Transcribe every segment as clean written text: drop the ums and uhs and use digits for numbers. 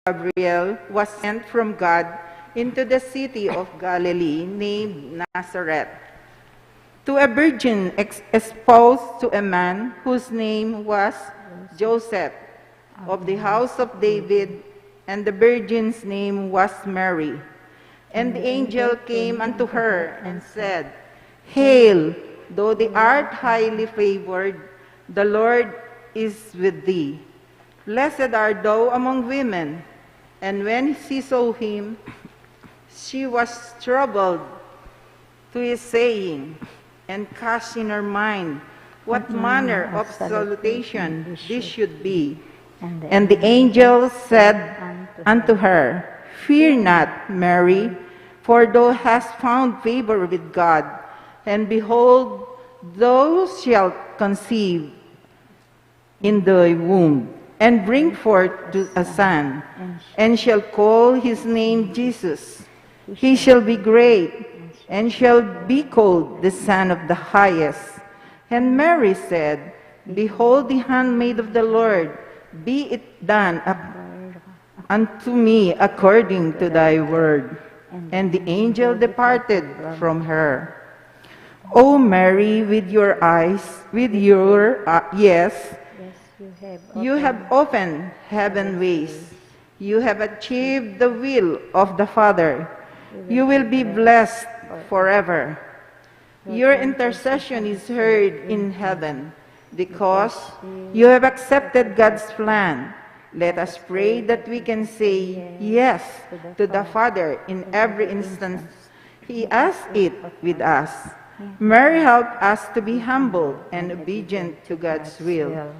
Gabriel was sent from God into the city of Galilee named Nazareth, to a virgin espoused to a man whose name was Joseph, of the house of David, and the virgin's name was Mary. And the angel came unto her and said, Hail, thou art highly favored, the Lord is with thee. Blessed art thou among women. And when she saw him, she was troubled to his saying, and cast in her mind what manner of salutation this should be. And the angel said unto her, Fear not, Mary, for thou hast found favor with God, and behold, thou shalt conceive in thy womb, and bring forth a son, and shall call his name Jesus. He shall be great, and shall be called the Son of the Highest. And Mary said, Behold the handmaid of the Lord, be it done unto me according to thy word. And the angel departed from her. O Mary, with your eyes, with your you have opened heaven ways. You have achieved the will of the Father. You will be blessed forever. Your intercession is heard in heaven, because you have accepted God's plan. Let us pray that we can say yes to the Father in every instance He asks it with us. Mary, help us to be humble and obedient to God's will.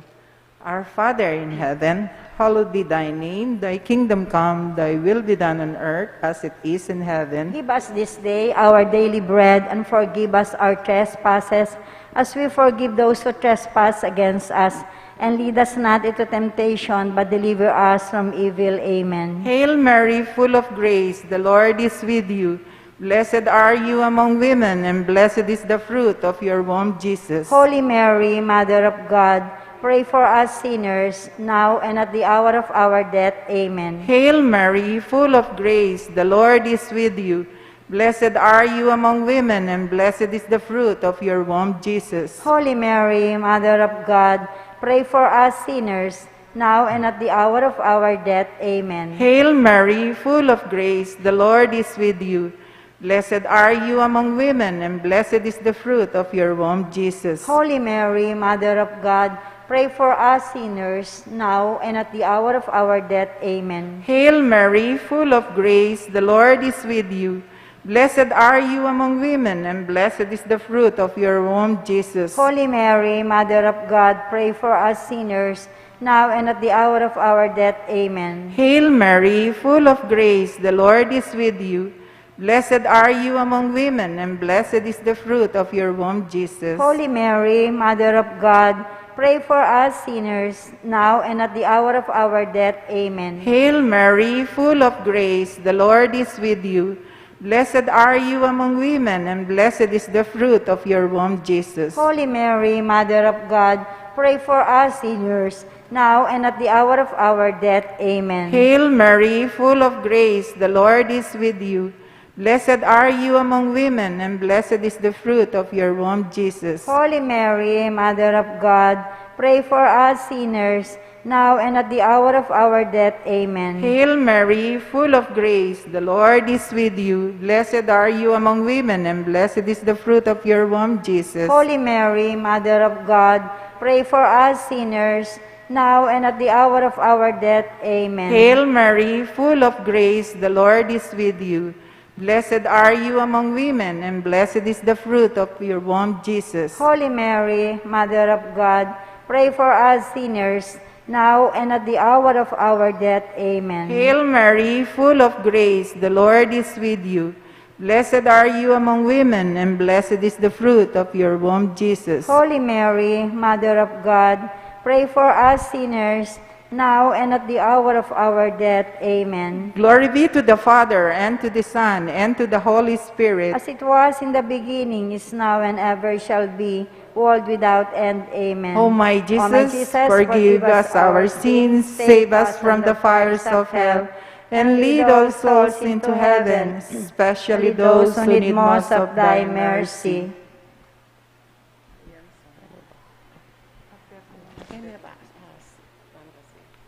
Our Father in heaven, hallowed be thy name. Thy kingdom come, thy will be done on earth as it is in heaven. Give us this day our daily bread, and forgive us our trespasses, as we forgive those who trespass against us. And lead us not into temptation, but deliver us from evil. Amen. Hail Mary, full of grace, the Lord is with you. Blessed are you among women, and blessed is the fruit of your womb, Jesus. Holy Mary, Mother of God, pray for us sinners, now and at the hour of our death. Amen. Hail Mary, full of grace, the Lord is with you. Blessed are you among women, and blessed is the fruit of your womb, Jesus. Holy Mary, Mother of God, pray for us sinners, now and at the hour of our death. Amen. Hail Mary, full of grace, the Lord is with you. Blessed are you among women, and blessed is the fruit of your womb, Jesus. Holy Mary, Mother of God, pray for us sinners, now and at the hour of our death. Amen. Hail Mary, full of grace, the Lord is with you. Blessed are you among women, and blessed is the fruit of your womb, Jesus. Holy Mary, Mother of God, pray for us sinners, now and at the hour of our death. Amen. Hail Mary, full of grace, the Lord is with you. Blessed are you among women, and blessed is the fruit of your womb, Jesus. Holy Mary, Mother of God, pray for us sinners, now and at the hour of our death. Amen. Hail Mary, full of grace, the Lord is with you. Blessed are you among women, and blessed is the fruit of your womb, Jesus. Holy Mary, Mother of God, pray for us sinners, now and at the hour of our death. Amen. Hail Mary, full of grace, the Lord is with you. Blessed are you among women, and blessed is the fruit of your womb, Jesus. Holy Mary, Mother of God, pray for us sinners, now and at the hour of our death. Amen. Hail Mary, full of grace, the Lord is with you. Blessed are you among women, and blessed is the fruit of your womb, Jesus. Holy Mary, Mother of God, pray for us sinners, now and at the hour of our death. Amen. Hail Mary, full of grace, the Lord is with you. Blessed are you among women, and blessed is the fruit of your womb, Jesus. Holy Mary, Mother of God, pray for us sinners, now and at the hour of our death. Amen. Hail Mary, full of grace, the Lord is with you. Blessed are you among women, and blessed is the fruit of your womb, Jesus. Holy Mary, Mother of God, pray for us sinners, now and at the hour of our death. Amen. Glory be to the Father, and to the Son, and to the Holy Spirit. As it was in the beginning, is now, and ever shall be, world without end. Amen. O my Jesus, forgive us our sins, save us from the fires of hell, and lead all souls into heaven, especially those who need most of thy mercy.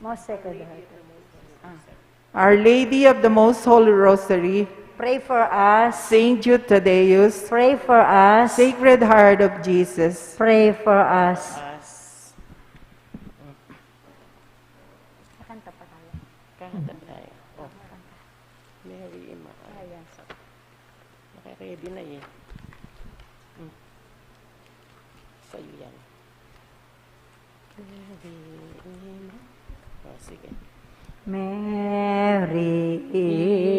Most Sacred Heart. Our Lady of the Most Holy Rosary, Pray for us. Saint Jude Thaddeus, Pray for us. Sacred Heart of Jesus, Pray for us. Kakanta tayo. Oh. Mary, Emma. Naka-ready na eh. Sa'yo yan. Mary, Emma. Oh, sige. Mary,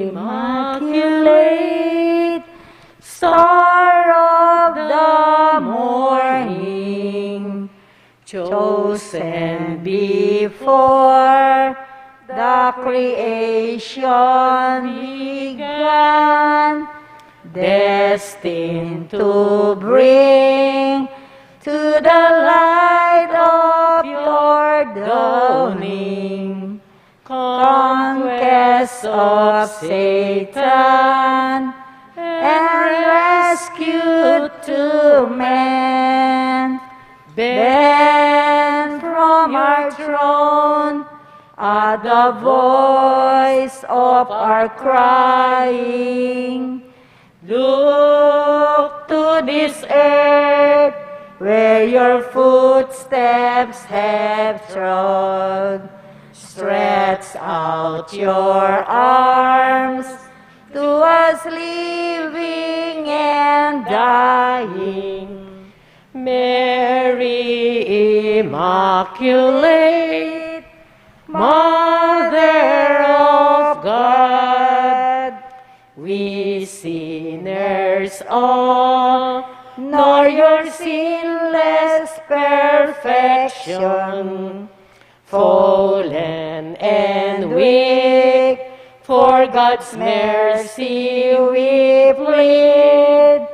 Immaculate, Star of the morning, chosen before the creation began, destined to bring to the light of your dawning conquest of Satan and rescue to man. Then from our throne at the voice of our crying, look to this earth where your footsteps have trod. Stretch out your arms to us living and dying. Mary Immaculate, Mother of God, we sinners all, nor your sinless perfection, fallen and weak, for God's mercy we plead.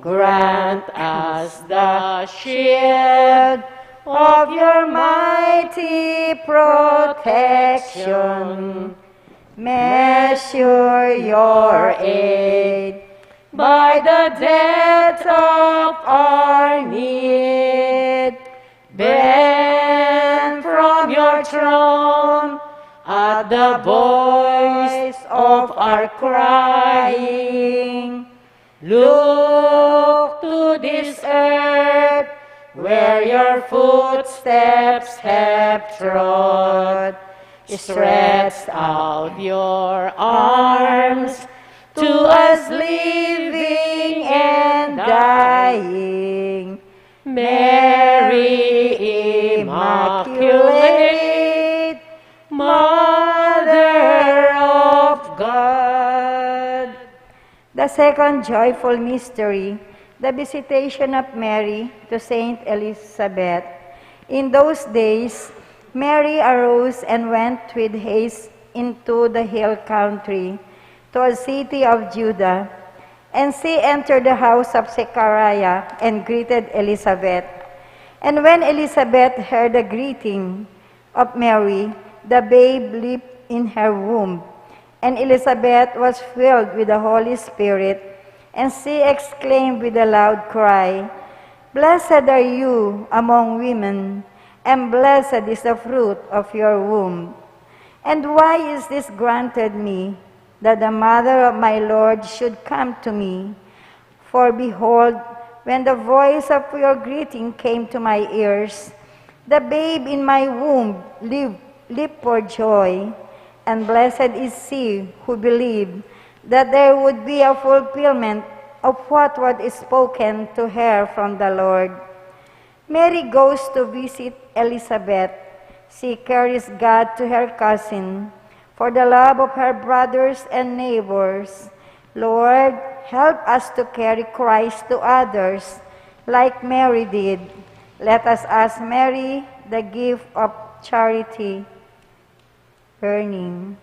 Grant us the shield of your mighty protection. Measure your aid by the depth of our need. Bend from your throne at the voice of our crying. Look to this earth where your footsteps have trod. Stretch out your arms to us living and dying. Mary Immaculate, Mother of God. The second joyful mystery, the visitation of Mary to Saint Elizabeth. In those days, Mary arose and went with haste into the hill country, to a city of Judah. And she entered the house of Zechariah and greeted Elizabeth. And when Elizabeth heard the greeting of Mary, the babe leaped in her womb. And Elizabeth was filled with the Holy Spirit, and she exclaimed with a loud cry, Blessed are you among women, and blessed is the fruit of your womb. And why is this granted me, that the mother of my Lord should come to me? For behold, when the voice of your greeting came to my ears, the babe in my womb leaped for joy. And blessed is she who believed that there would be a fulfillment of what was spoken to her from the Lord. Mary goes to visit Elizabeth. She carries God to her cousin for the love of her brothers and neighbors. Lord, help us to carry Christ to others like Mary did. Let us ask Mary the gift of charity. Burning.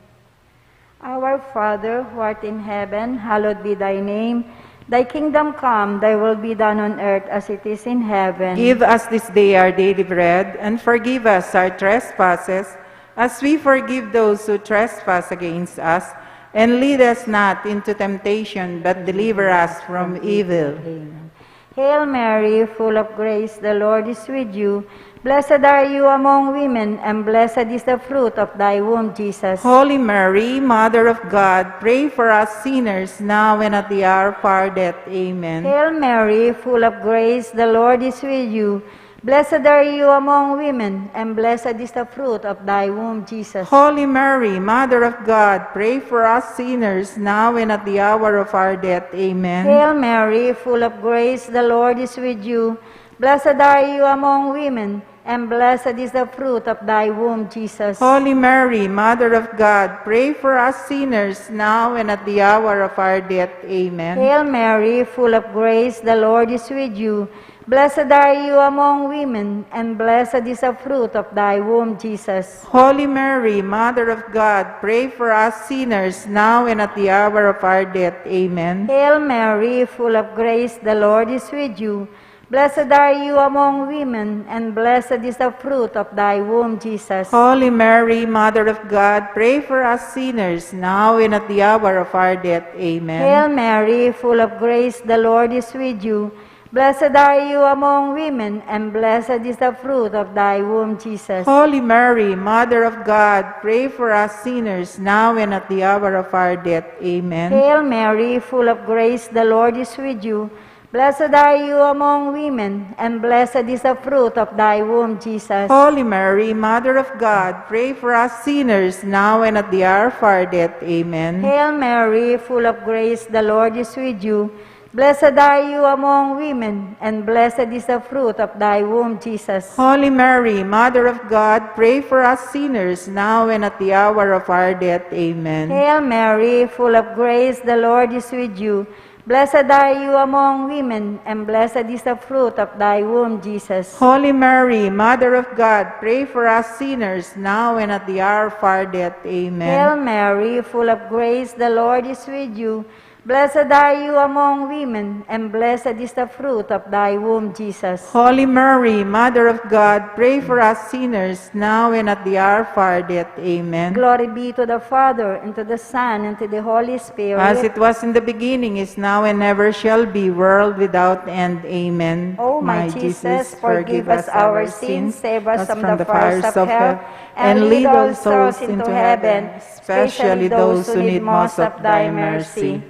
Our Father, who art in heaven, hallowed be thy name. Thy kingdom come, thy will be done on earth as it is in heaven. Give us this day our daily bread, and forgive us our trespasses, as we forgive those who trespass against us. And lead us not into temptation, but deliver us from evil. Amen. Hail Mary, full of grace, the Lord is with you. Blessed are you among women, and blessed is the fruit of thy womb, Jesus. Holy Mary, Mother of God, pray for us sinners, now and at the hour of our death. Amen. Hail Mary, full of grace, the Lord is with you. Blessed are you among women, and blessed is the fruit of thy womb, Jesus. Holy Mary, Mother of God, pray for us sinners, now and at the hour of our death. Amen. Hail Mary, full of grace, the Lord is with you. Blessed are you among women, and blessed is the fruit of thy womb, Jesus. Holy Mary, Mother of God, pray for us sinners, now and at the hour of our death. Amen. Hail Mary, full of grace, the Lord is with you. Blessed are you among women, and blessed is the fruit of thy womb, Jesus. Holy Mary, Mother of God, pray for us sinners, now and at the hour of our death. Amen. Hail Mary, full of grace, the Lord is with you. Blessed are you among women, and blessed is the fruit of thy womb, Jesus. Holy Mary, Mother of God, pray for us sinners, now and at the hour of our death. Amen. Hail Mary, full of grace, the Lord is with you. Blessed are you among women, and blessed is the fruit of thy womb, Jesus. Holy Mary, Mother of God, pray for us sinners, now and at the hour of our death. Amen. Hail Mary, full of grace, the Lord is with you. Blessed are you among women, and blessed is the fruit of thy womb, Jesus. Holy Mary, Mother of God, pray for us sinners, now and at the hour of our death. Amen. Hail Mary, full of grace, the Lord is with you. Blessed are you among women, and blessed is the fruit of thy womb, Jesus. Holy Mary, Mother of God, pray for us sinners, now and at the hour of our death. Amen. Hail Mary, full of grace, the Lord is with you. Blessed are you among women, and blessed is the fruit of thy womb, Jesus. Holy Mary, Mother of God, pray for us sinners, now and at the hour of our death. Amen. Hail Mary, full of grace, the Lord is with you. Blessed are you among women, and blessed is the fruit of thy womb, Jesus. Holy Mary, Mother of God, pray for us sinners, now and at the hour of our death. Amen. Glory be to the Father, and to the Son, and to the Holy Spirit. As it was in the beginning, is now, and ever shall be, world without end. Amen. O my Jesus, forgive us our sins, save us from the fires of hell, and lead all souls into heaven, especially those who need most of thy mercy.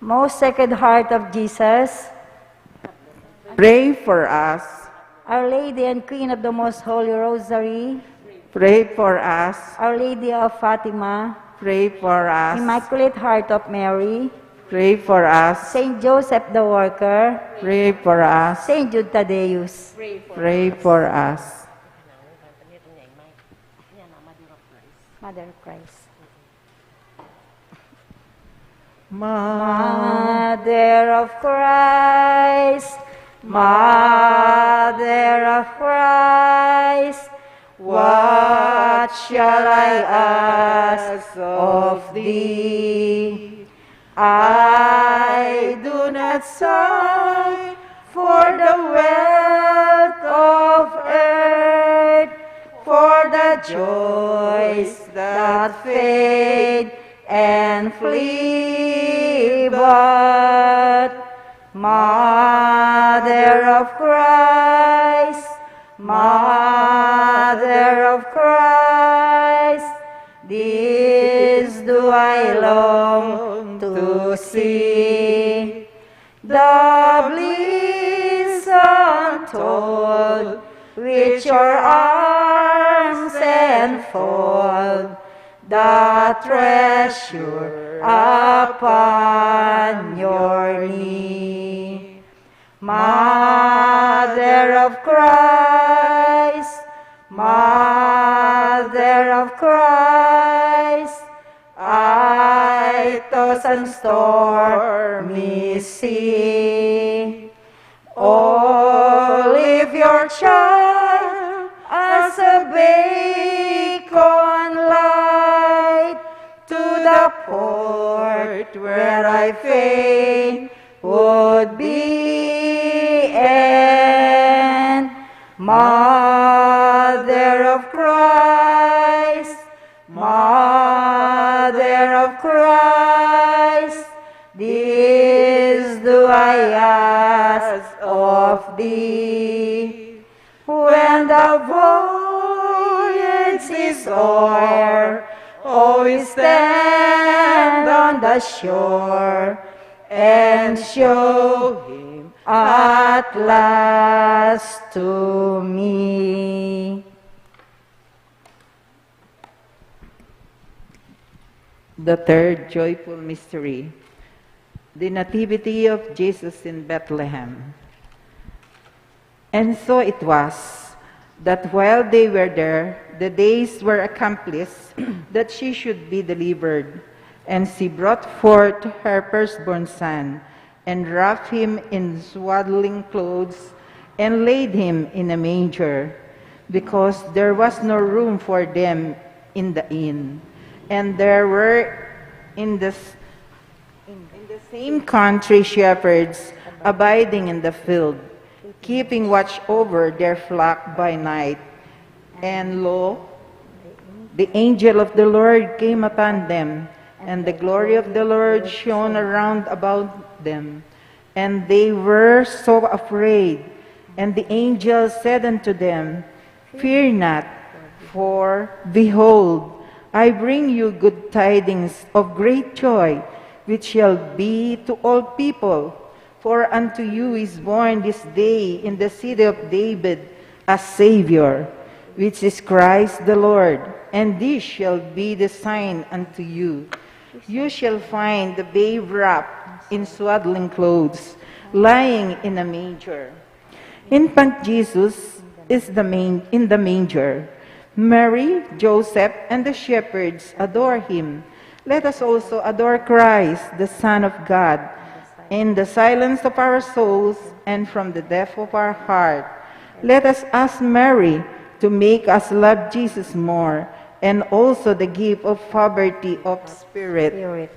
Most Sacred Heart of Jesus, Pray for us. Our Lady and Queen of the Most Holy Rosary, Pray for us. Our Lady of Fatima, Pray for us. Immaculate Heart of Mary, Pray for us. Saint Joseph the Worker, Pray for us. Saint Jude Thaddeus. Pray for us. Mother of Christ. Mother Mother of Christ, Mother of Christ, what shall I ask of thee? I do not sigh for the wealth of earth, for the joys that fade and flee, but Mother of Christ, Mother of Christ, this do I long to see, the bliss untold which your arms enfold, the treasure upon your knee. Mother of Christ, Mother of Christ, I toss and stormy sea. Oh, leave your child as a beacon light, the port where I fain would be, and Mother of Christ, Mother of Christ, this do I ask of thee. When the voyage is o'er, oh, we stand on the shore and show him at last to me. The third joyful mystery, the Nativity of Jesus in Bethlehem. And so it was that while they were there, the days were accomplished that she should be delivered. And she brought forth her firstborn son, and wrapped him in swaddling clothes, and laid him in a manger, because there was no room for them in the inn. And there were in the same country shepherds abiding in the field, keeping watch over their flock by night. And lo, the angel of the Lord came upon them, and the glory of the Lord shone around about them. And they were so afraid. And the angel said unto them, Fear not, for behold, I bring you good tidings of great joy, which shall be to all people. For unto you is born this day in the city of David a Savior, which is Christ the Lord. And this shall be the sign unto you. You shall find the babe wrapped in swaddling clothes, lying in a manger. Infant Jesus is in the manger. Mary, Joseph, and the shepherds adore him. Let us also adore Christ, the Son of God, in the silence of our souls and from the depth of our heart. Let us ask Mary to make us love Jesus more, and also the gift of poverty of spirit.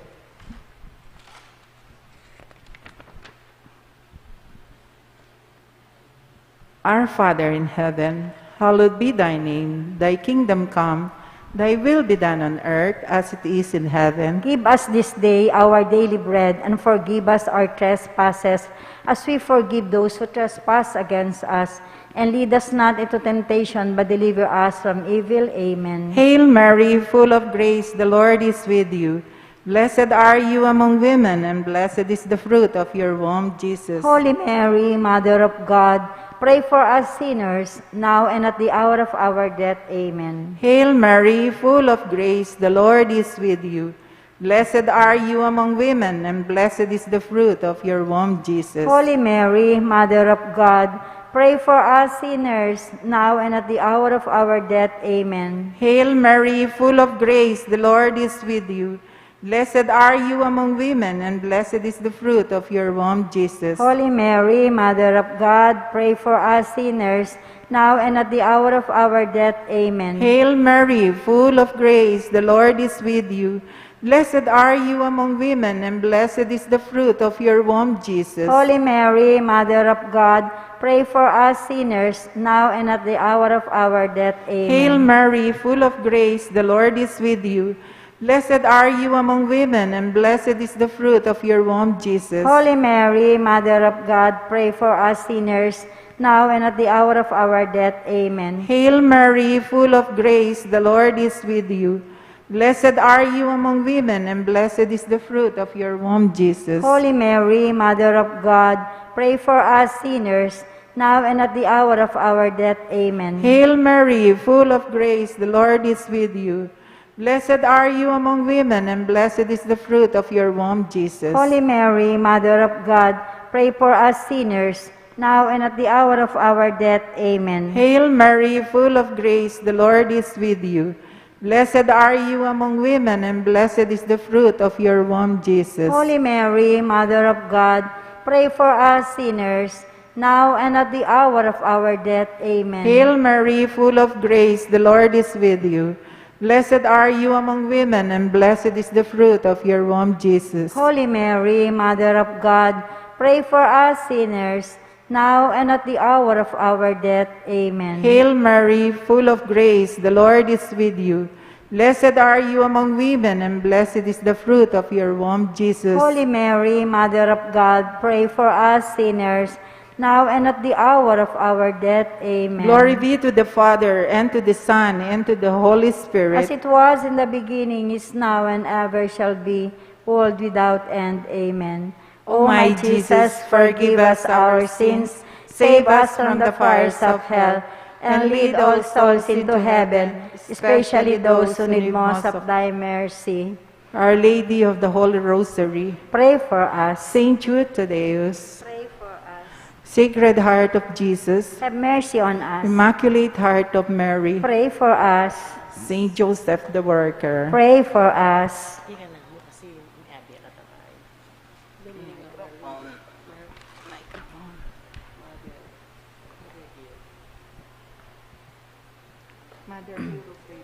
Our Father in heaven, hallowed be thy name. Thy kingdom come, thy will be done on earth as it is in heaven. Give us this day our daily bread, and forgive us our trespasses, as we forgive those who trespass against us. And lead us not into temptation, but deliver us from evil. Amen. Hail Mary, full of grace, the Lord is with you. Blessed are you among women, and blessed is the fruit of your womb, Jesus. Holy Mary, Mother of God, pray for us sinners, now and at the hour of our death. Amen. Hail Mary, full of grace, the Lord is with you. Blessed are you among women, and blessed is the fruit of your womb, Jesus. Holy Mary, Mother of God, pray for us sinners, now and at the hour of our death. Amen. Hail Mary, full of grace, the Lord is with you. Blessed are you among women, and blessed is the fruit of your womb, Jesus. Holy Mary, Mother of God, pray for us sinners, now and at the hour of our death. Amen. Hail Mary, full of grace, the Lord is with you. Blessed are you among women, and blessed is the fruit of your womb, Jesus. Holy Mary, Mother of God, pray for us sinners, now and at the hour of our death. Amen. Hail Mary, full of grace, the Lord is with you. Blessed are you among women, and blessed is the fruit of your womb, Jesus. Holy Mary, Mother of God, pray for us sinners, now and at the hour of our death. Amen. Hail Mary, full of grace, the Lord is with you. Blessed are you among women, and blessed is the fruit of your womb, Jesus. Holy Mary, Mother of God, pray for us sinners, now and at the hour of our death. Amen. Hail Mary, full of grace, the Lord is with you. Blessed are you among women, and blessed is the fruit of your womb, Jesus. Holy Mary, Mother of God, pray for us sinners, now and at the hour of our death. Amen. Hail Mary, full of grace, the Lord is with you. Blessed are you among women, and blessed is the fruit of your womb, Jesus. Holy Mary, Mother of God, pray for us sinners, now and at the hour of our death. Amen. Hail Mary, full of grace, the Lord is with you. Blessed are you among women, and blessed is the fruit of your womb, Jesus. Holy Mary, Mother of God, pray for us sinners, now and at the hour of our death. Amen. Hail Mary, full of grace, the Lord is with you. Blessed are you among women, and blessed is the fruit of your womb, Jesus. Holy Mary, Mother of God, pray for us sinners, now and at the hour of our death. Amen. Glory be to the Father, and to the Son, and to the Holy Spirit. As it was in the beginning, is now, and ever shall be, world without end. Amen. O my Jesus, forgive us our sins, save us from the fires of hell, and lead all souls into heaven, especially those who need most of thy mercy. Our Lady of the Holy Rosary, Pray for us. Saint Jude Thaddeus, Pray for us. Sacred Heart of Jesus, Have mercy on us. Immaculate Heart of Mary, Pray for us. Saint Joseph the Worker, Pray for us. Ika na mo kasi yung abi na tatay.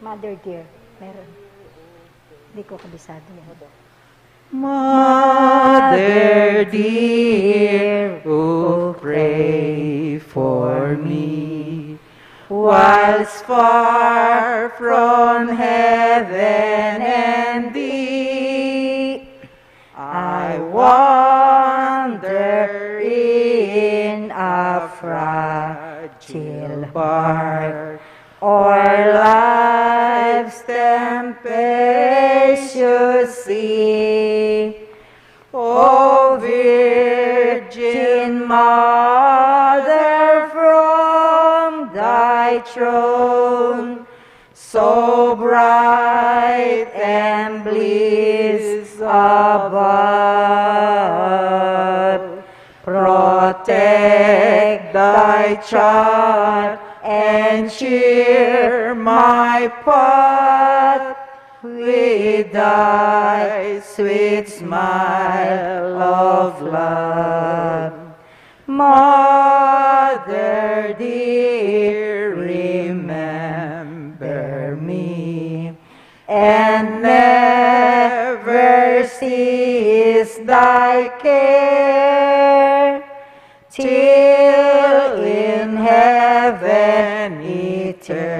Mother dear, meron. Hindi ko kabisado yan. Mother dear, oh pray for me, whilst far from heaven and thee, I wander in a fragile bark, o'er life's tempestuous sea. O Virgin Mother, from thy throne, so bright and bliss above, protect thy child and cheer my path with thy sweet smile of love. Mother dear, remember me, and never cease thy care, till in heaven eternally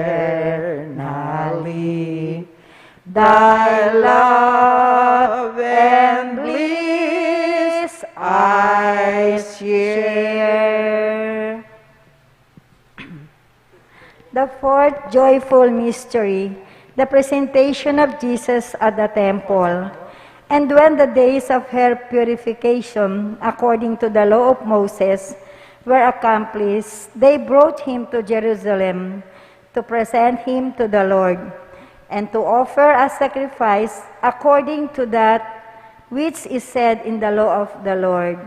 thy love and bliss I share. The fourth joyful mystery, the presentation of Jesus at the temple. And when the days of her purification, according to the law of Moses, were accomplished, they brought him to Jerusalem to present him to the Lord, and to offer a sacrifice according to that which is said in the law of the Lord,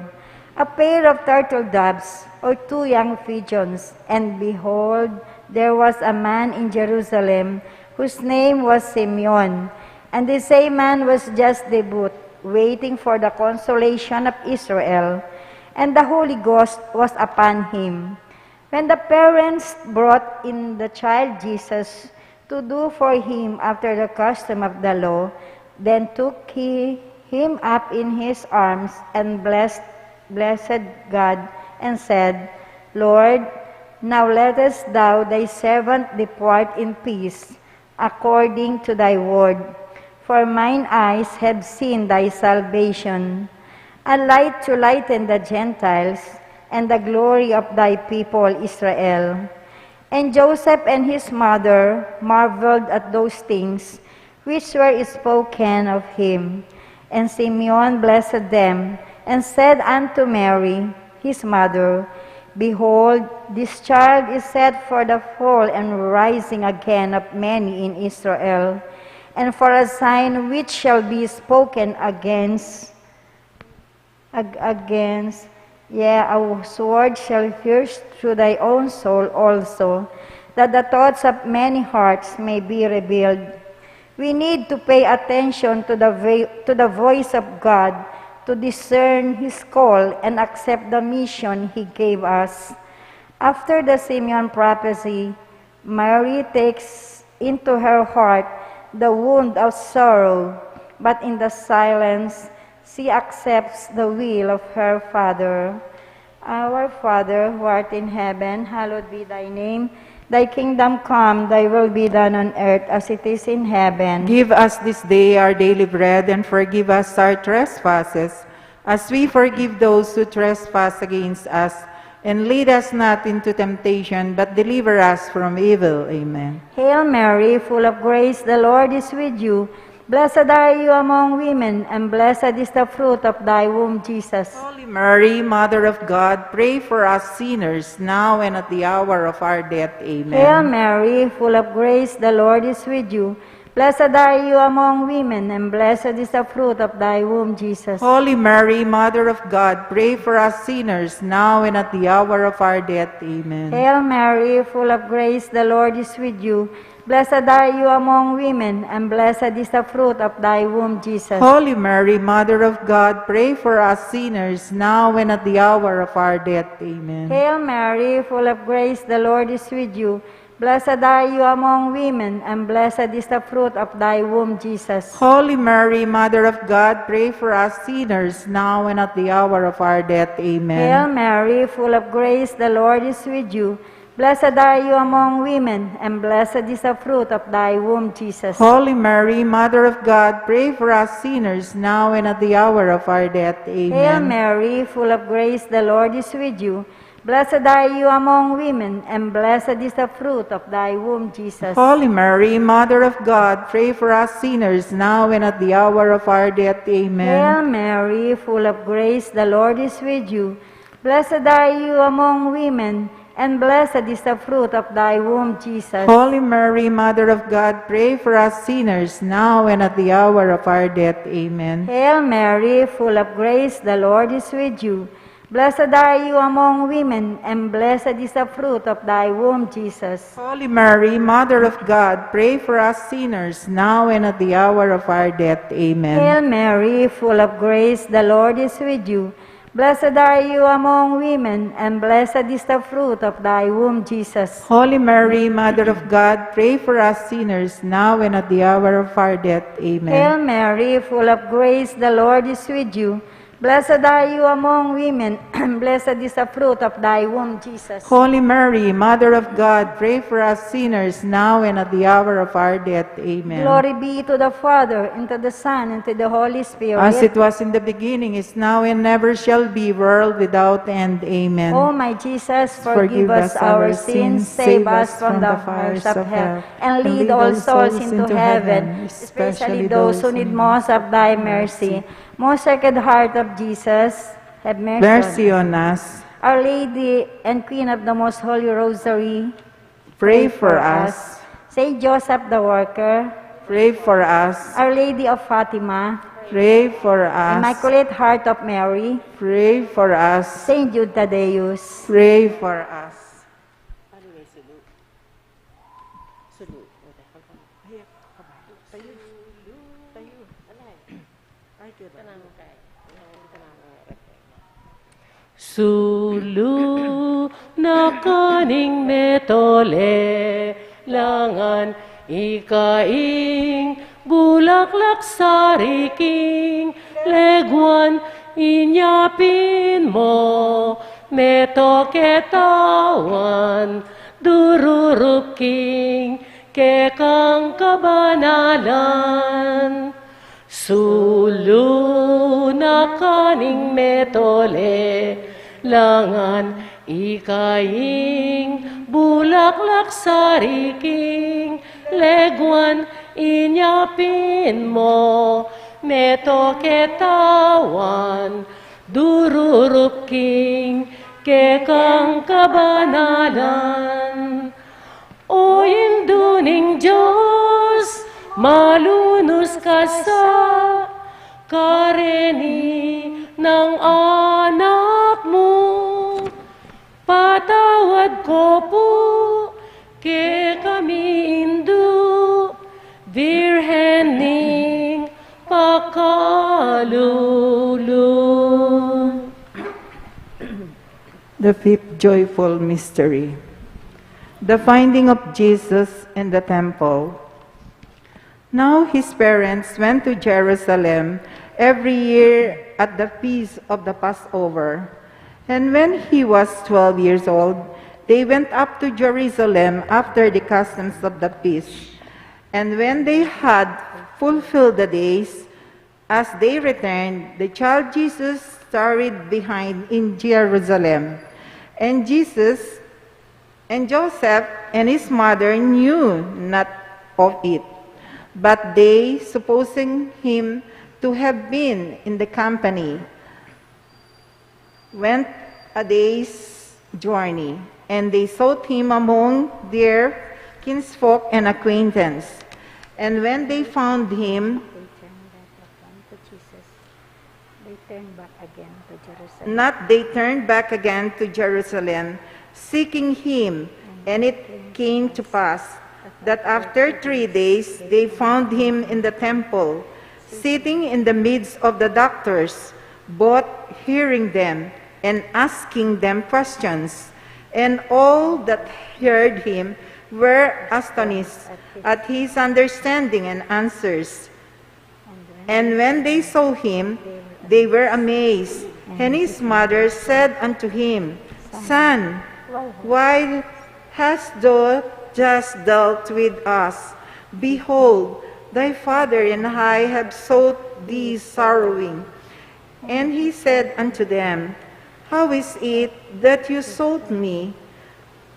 a pair of turtle doves or 2 young pigeons. And behold, there was a man in Jerusalem whose name was Simeon, and the same man was just debut, waiting for the consolation of Israel, and the Holy Ghost was upon him. When the parents brought in the child Jesus to do for him after the custom of the law, then took he him up in his arms and blessed God and said, Lord, now lettest thou thy servant depart in peace, according to thy word. For mine eyes have seen thy salvation, a light to lighten the Gentiles, and the glory of thy people Israel. And Joseph and his mother marveled at those things which were spoken of him. And Simeon blessed them, and said unto Mary, his mother, Behold, this child is set for the fall and rising again of many in Israel, and for a sign which shall be spoken against, yea, a sword shall pierce through thy own soul also, that the thoughts of many hearts may be revealed. We need to pay attention to the voice of God, to discern his call and accept the mission he gave us. After the Simeon prophecy, Mary takes into her heart the wound of sorrow, but in the silence she accepts the will of her Father. Our Father, who art in heaven, hallowed be thy name. Thy kingdom come, thy will be done on earth as it is in heaven. Give us this day our daily bread, and forgive us our trespasses, as we forgive those who trespass against us. And lead us not into temptation, but deliver us from evil. Amen. Hail Mary, full of grace, the Lord is with you. Blessed are you among women, and blessed is the fruit of thy womb, Jesus. Holy Mary, Mother of God, pray for us sinners, now and at the hour of our death. Amen. Hail Mary, full of grace, the Lord is with you. Blessed are you among women, and blessed is the fruit of thy womb, Jesus. Holy Mary, Mother of God, pray for us sinners, now and at the hour of our death. Amen. Hail Mary, full of grace, the Lord is with you. Blessed are you among women, and blessed is the fruit of thy womb, Jesus. Holy Mary, Mother of God, pray for us sinners, now and at the hour of our death. Amen. Hail Mary, full of grace, the Lord is with you. Blessed are you among women, and blessed is the fruit of thy womb, Jesus. Holy Mary, Mother of God, pray for us sinners, now and at the hour of our death. Amen. Hail Mary, full of grace, the Lord is with you. Blessed are you among women, and blessed is the fruit of thy womb, Jesus. Holy Mary, Mother of God, pray for us sinners, now and at the hour of our death. Amen. Hail Mary, full of grace, the Lord is with you. Blessed are you among women, and blessed is the fruit of thy womb, Jesus. Holy Mary, Mother of God, pray for us sinners, now and at the hour of our death. Amen. Hail Mary, full of grace, the Lord is with you. Blessed are you among women, and blessed is the fruit of thy womb, Jesus. Holy Mary, Mother of God, pray for us sinners, now and at the hour of our death. Amen. Hail Mary, full of grace, the Lord is with you. Blessed are you among women, and blessed is the fruit of thy womb, Jesus. Holy Mary, Mother of God, pray for us sinners, now and at the hour of our death. Amen. Hail Mary, full of grace, the Lord is with you. Blessed are you among women, and blessed is the fruit of thy womb, Jesus. Holy Mary, Mother of God, pray for us sinners, now and at the hour of our death. Amen. Hail Mary, full of grace, the Lord is with you. Blessed are you among women, and blessed is the fruit of thy womb, Jesus. Holy Mary, Mother of God, pray for us sinners, now and at the hour of our death. Amen. Glory be to the Father, and to the Son, and to the Holy Spirit. As it was in the beginning, is now, and never shall be, world without end. Amen. O my Jesus, forgive us our sins, save us from the fires of hell, and lead all souls into heaven, especially those who need most of thy mercy. Most Sacred Heart of Jesus, have Mercy on us. Our Lady and Queen of the Most Holy Rosary, Pray for us. Saint Joseph the Worker, Pray for us. Our Lady of Fatima, Pray for us. Immaculate Heart of Mary, Pray for us. Saint Jude Thaddeus, Pray for us. Ano yung sulu? Sulu. O, dahil ka. Ay, tayo. Tayo. Alay. Ay, kaya tanang kay. Sulu na kaning metole langan ikaing bulaklak sariking leguan inyapin mo meto ketawan dururuking kekang kabanalan sulu na kaning metole langan ikaing bulaklak sariking leguan inyapin mo meto ketawan dururuking kekang kabanalan o induning Diyos malunos ka sa kareni ng anak mo. Patawad ko po ke kami indu, Virhen ning pakalulu. The fifth joyful mystery, the finding of Jesus in the temple. Now his parents went to Jerusalem every year at the feast of the Passover. And when he was 12 years old, they went up to Jerusalem after the customs of the feast. And when they had fulfilled the days, as they returned, the child Jesus tarried behind in Jerusalem. And Joseph and his mother knew not of it. But they, supposing him to have been in the company, went a day's journey, and they sought him among their kinsfolk and acquaintance. And when they found him, they turned back again to Jerusalem, seeking him. And it came to pass that after 3 days they found him in the temple, sitting in the midst of the doctors, both hearing them and asking them questions. And all that heard him were astonished at his understanding and answers. And when they saw him, they were amazed. And his mother said unto him, Son, why hast thou just dealt with us? Behold, thy father and I have sought thee sorrowing. And he said unto them, How is it that you sought me?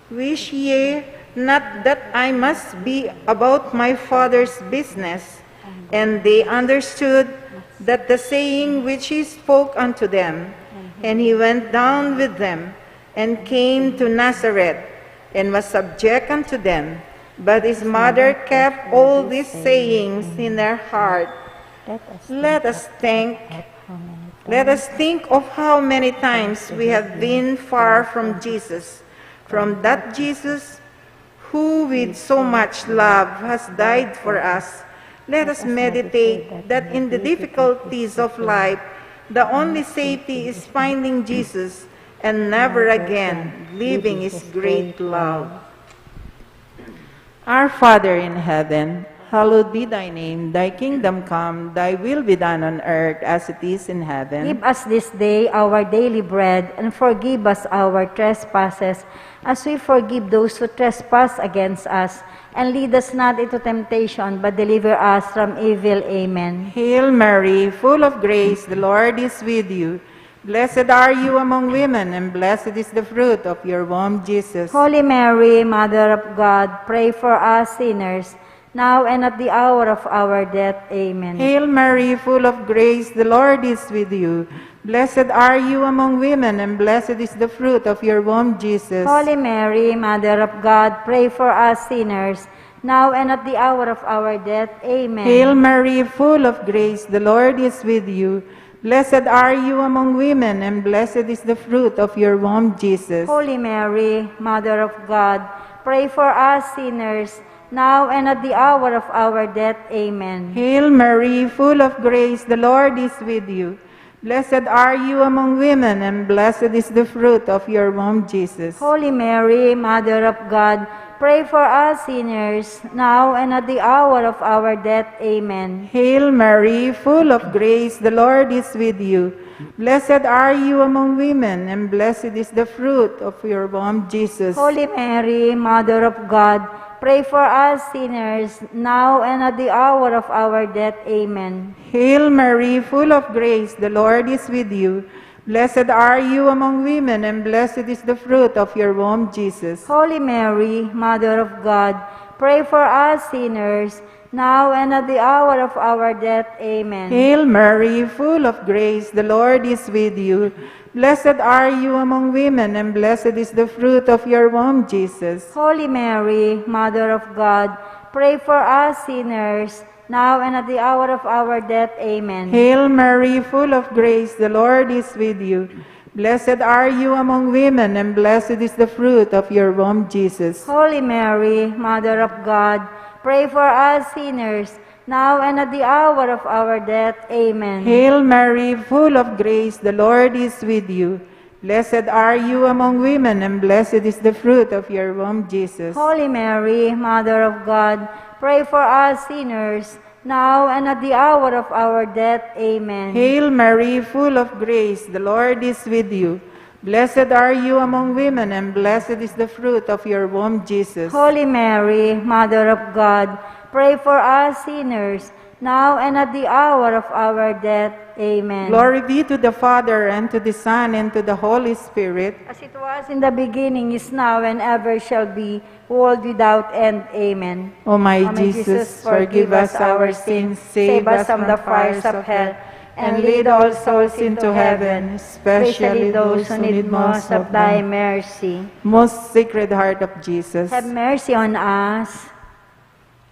Wish ye not that I must be about my father's business? And they understood that the saying which he spoke unto them. And he went down with them, and came to Nazareth, and was subject unto them. But his mother kept all these sayings in her heart. Let us think of how many times we have been far from Jesus, from that Jesus who with so much love has died for us. Let us meditate that in the difficulties of life, the only safety is finding Jesus and never again leaving his great love. Our Father in heaven, hallowed be thy name. Thy kingdom come, thy will be done on earth as it is in heaven. Give us this day our daily bread, and forgive us our trespasses, as we forgive those who trespass against us. And lead us not into temptation, but deliver us from evil. Amen. Hail Mary, full of grace, the Lord is with you. Blessed are you among women, and blessed is the fruit of your womb, Jesus. Holy Mary, Mother of God, pray for us sinners, now and at the hour of our death. Amen. Hail Mary, full of grace, the Lord is with you. Blessed are you among women, and blessed is the fruit of your womb, Jesus. Holy Mary, Mother of God, pray for us sinners, now and at the hour of our death. Amen. Hail Mary, full of grace, the Lord is with you. Blessed are you among women, and blessed is the fruit of your womb, Jesus. Holy Mary, Mother of God, pray for us sinners, now and at the hour of our death. Amen. Hail Mary, full of grace, the Lord is with you. Blessed are you among women, and blessed is the fruit of your womb, Jesus. Holy Mary, Mother of God, pray for us sinners, now and at the hour of our death. Amen. Hail Mary, full of grace, the Lord is with you. Blessed are you among women, and blessed is the fruit of your womb, Jesus. Holy Mary, Mother of God, pray for us sinners, now and at the hour of our death. Amen. Hail Mary, full of grace, the Lord is with you. Blessed are you among women, and blessed is the fruit of your womb, Jesus. Holy Mary, Mother of God, pray for us sinners, now and at the hour of our death. Amen. Hail Mary, full of grace, the Lord is with you. Blessed are you among women, and blessed is the fruit of your womb, Jesus. Holy Mary, Mother of God, pray for us sinners, now and at the hour of our death. Amen. Hail Mary, full of grace, the Lord is with you. Blessed are you among women, and blessed is the fruit of your womb, Jesus. Holy Mary, Mother of God, pray for us sinners, now and at the hour of our death. Amen. Hail Mary, full of grace, the Lord is with you. Blessed are you among women, and blessed is the fruit of your womb, Jesus. Holy Mary, Mother of God, pray for us sinners, now and at the hour of our death. Amen. Hail Mary, full of grace, the Lord is with you. Blessed are you among women, and blessed is the fruit of your womb, Jesus. Holy Mary, Mother of God, pray for us sinners, now and at the hour of our death. Amen. Glory be to the Father, and to the Son, and to the Holy Spirit. As it was in the beginning, is now, and ever shall be, world without end. Amen. O my O my Jesus, forgive us our sins, save us from the fires of hell, and lead all souls into heaven, especially those who need most of thy mercy. Most Sacred Heart of Jesus. Have mercy on us.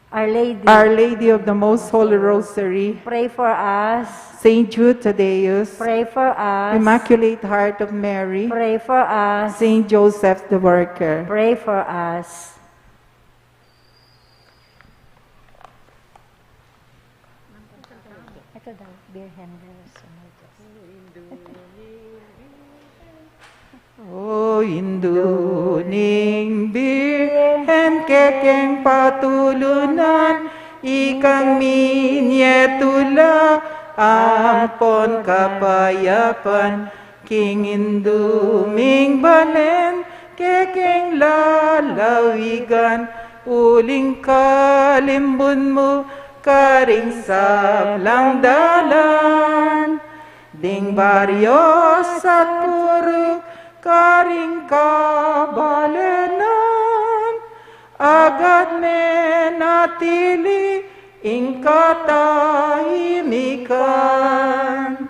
Our Lady, Our Lady of the Most Holy Rosary, pray for us. Saint Jude Thaddeus, Pray for us. Immaculate Heart of Mary, Pray for us. Saint Joseph the Worker. Pray for us. Ito daw, beer handles. O induning birhen kekeng patulunan, ikang minyetula, ampon kapayapan, king induming balen, kekeng lalawigan, uling kalimbun mo, karing sablang dalan, ding baryos at purok, karing kabalenan, agad menatili ing katahimikan.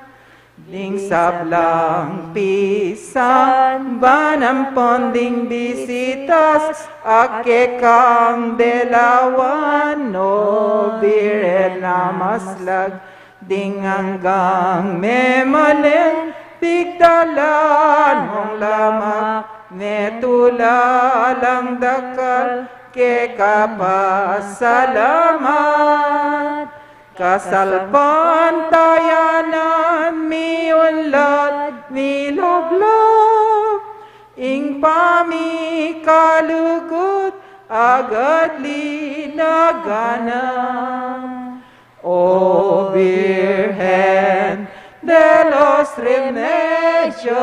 Ding sablang pisan, banampon ding bisitas, ake kang delawan, no bire na maslag, ding hanggang memalen, bigdalan mong lamak, netulalang dakal, ke kapasalamat. Kasalpantayanan, miunlad, miloglob, ing pamikalugot, agad linagana. O Virgen de los Remedios,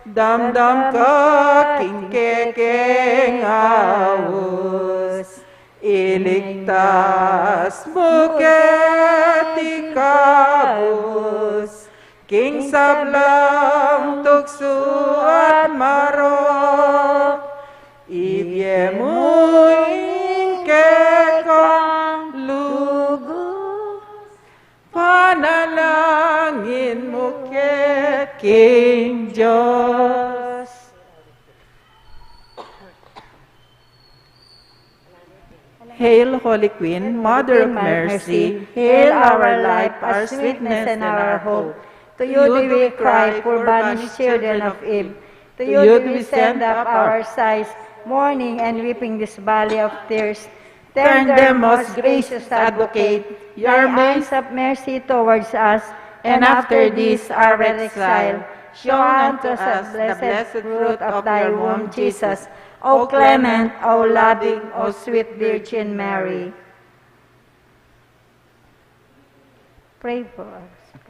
damdam ka kingkekeng awos, iligtas buket ikabos, king sablang tukso at marok, ibyemo ingkekang lugos, panalangin mo King Diyos. Hail, Holy Queen, Mother of Mercy, hail our life, our sweetness, and our hope. To you do we cry, poor banished children of Eve. To you do we send up our sighs, mourning and weeping this valley of tears. Turn them, most gracious Advocate, your eyes of mercy towards us, and after this our exile, show unto us the blessed fruit of thy womb, Jesus. O clement, O loving, O sweet Virgin Mary. Pray for us.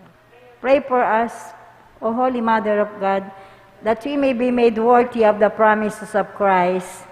Pray for us, O Holy Mother of God, that we may be made worthy of the promises of Christ.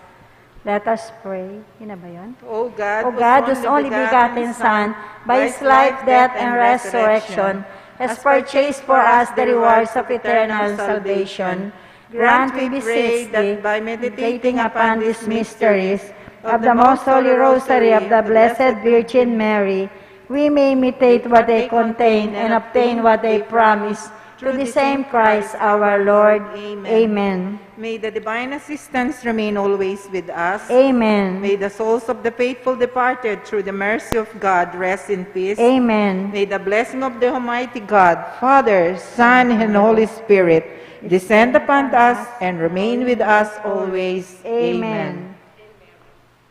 Let us pray. Yun na ba yun? O God, whose only begotten Son, by his life, death, and resurrection, has purchased for us the rewards of eternal salvation, grant, we beseech thee, that by meditating upon these mysteries of the most holy rosary of the Blessed Virgin Mary, we may imitate what they contain and obtain what they promise, through the same Christ our Lord. Amen. May the divine assistance remain always with us. Amen. May the souls of the faithful departed through the mercy of God rest in peace. Amen. May the blessing of the Almighty God, Father, Son, and Holy Spirit descend upon us and remain with us always. Amen.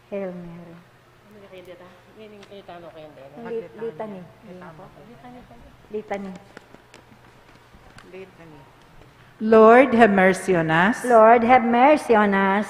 Hail Mary. Litany. Litany. Lord, have mercy on us. Lord, have mercy on us.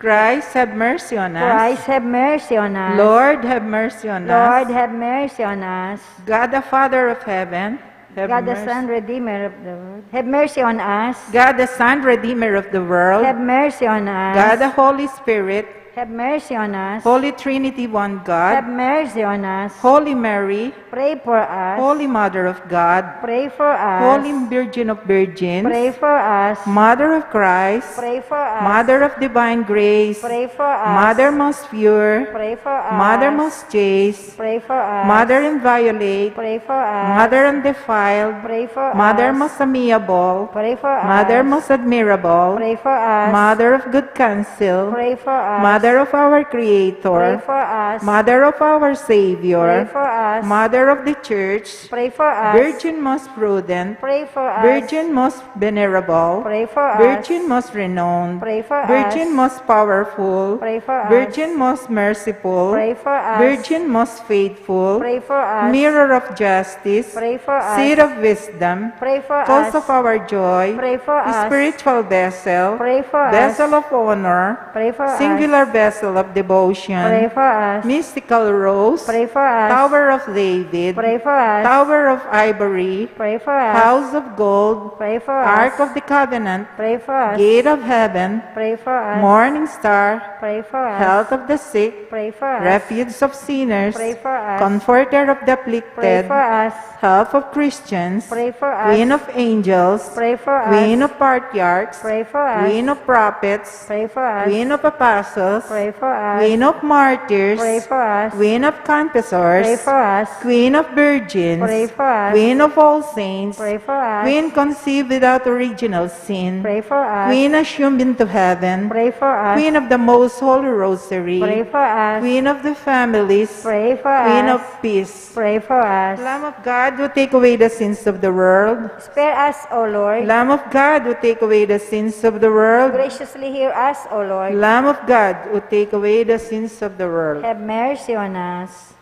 Christ, have mercy on us. Christ, have mercy on us. Lord, have mercy on Lord, us. have mercy on us. God, the Father of heaven, have God, the mercy. Son, Redeemer of the world, have mercy on us. God, the Son, Redeemer of the world. Have mercy on us. God, the Holy Spirit, have mercy on us. Holy Trinity, one Have God. mercy on us. Holy Mary, Pray for us. Holy Mother of God. Pray for us. Holy Virgin of Virgins. Pray for us. Mother of Christ. Pray for us. Mother of divine grace. Pray for us. Mother most pure. Pray for us. Mother most chaste. Pray for us. Mother inviolate. Pray for us. Mother undefiled. Pray for Mother us. most amiable. Pray for us. Mother most admirable. Pray for us. Mother of good counsel. Pray for us. Mother of our Pray Creator. for us. Mother of our Pray Savior. for us. Mother of the Church. Pray for us. Virgin most prudent. Pray for us. Virgin most venerable. Pray for us. Virgin most renowned. Pray for us. Virgin most powerful. Pray for us. Virgin most merciful. Pray for us. Virgin most faithful. Pray for us. Mirror of justice. Pray for us. Seat of wisdom. Pray for Cause us. of our joy. Pray for us. Spiritual vessel. Pray for us. Vessel of honor. Pray for us. Singular vessel of devotion. Pray for us. Mystical rose. Pray for us. Tower of David. Pray for us. Tower of ivory. Pray for us. House of gold. Pray for us. Ark of the covenant. Pray for us. Gate of heaven. Pray for us. Morning star. Pray for us. Health of the sick. Pray for us. Refuge of sinners. Pray for us. Comforter of the Pray afflicted. for us. Help of Christians. Pray for us. Queen of angels. Pray for us. Queen of patriarchs. Pray for us. Queen of prophets. Pray for us. Queen of apostles. Pray for us. Queen of martyrs. Pray for us. Queen of confessors. Pray for us. Queen of virgins. Pray for us. Queen of all saints. Pray for us. Queen conceived without original sin. Pray for us. Queen assumed into heaven. Pray for us. Queen of the most holy rosary. Pray for us. Queen of the families. Pray for Queen us. of peace. Pray for us. Lamb of God who take away the sins of the world. Spare us, O Lord. Lamb of God who take away the sins of the world. Graciously hear us, O Lord. Lamb of God who take away the sins of the world. Have mercy on us.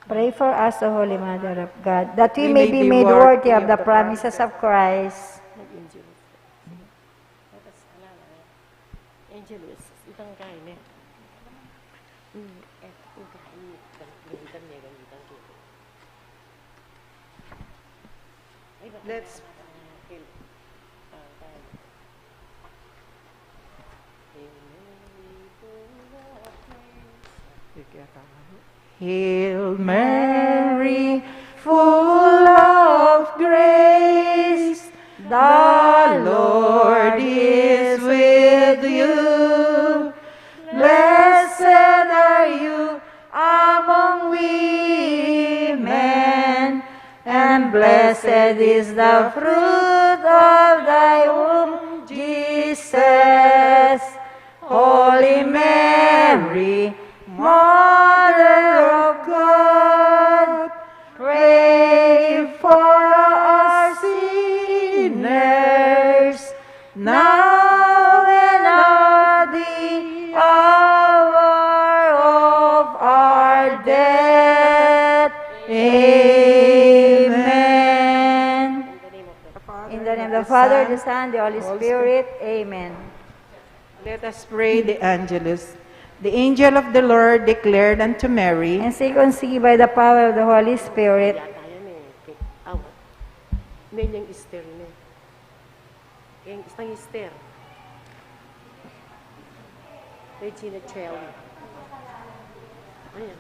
Pray for us, O Holy Mother of God, that we may be made worthy of the promises of Christ. Angelus, itang kain eh. Itang kain, gamitan niya, gamitan ko. Let's Hail Mary, full of grace, the Lord is with you. Blessed are you among women, and blessed is the fruit of thy womb, Jesus. Holy Mary, Mother of God, pray for us sinners, now and at the hour of our death. Amen. In the name of the Father, the Son, the Holy Spirit. Amen. Let us pray the Angelus. The angel of the Lord declared unto Mary, And say conceived by the power of the Holy Spirit. Yata yan eh. Awat. Hindi yung Easter na eh. Yung isang Easter. Regina Celli. Ayan.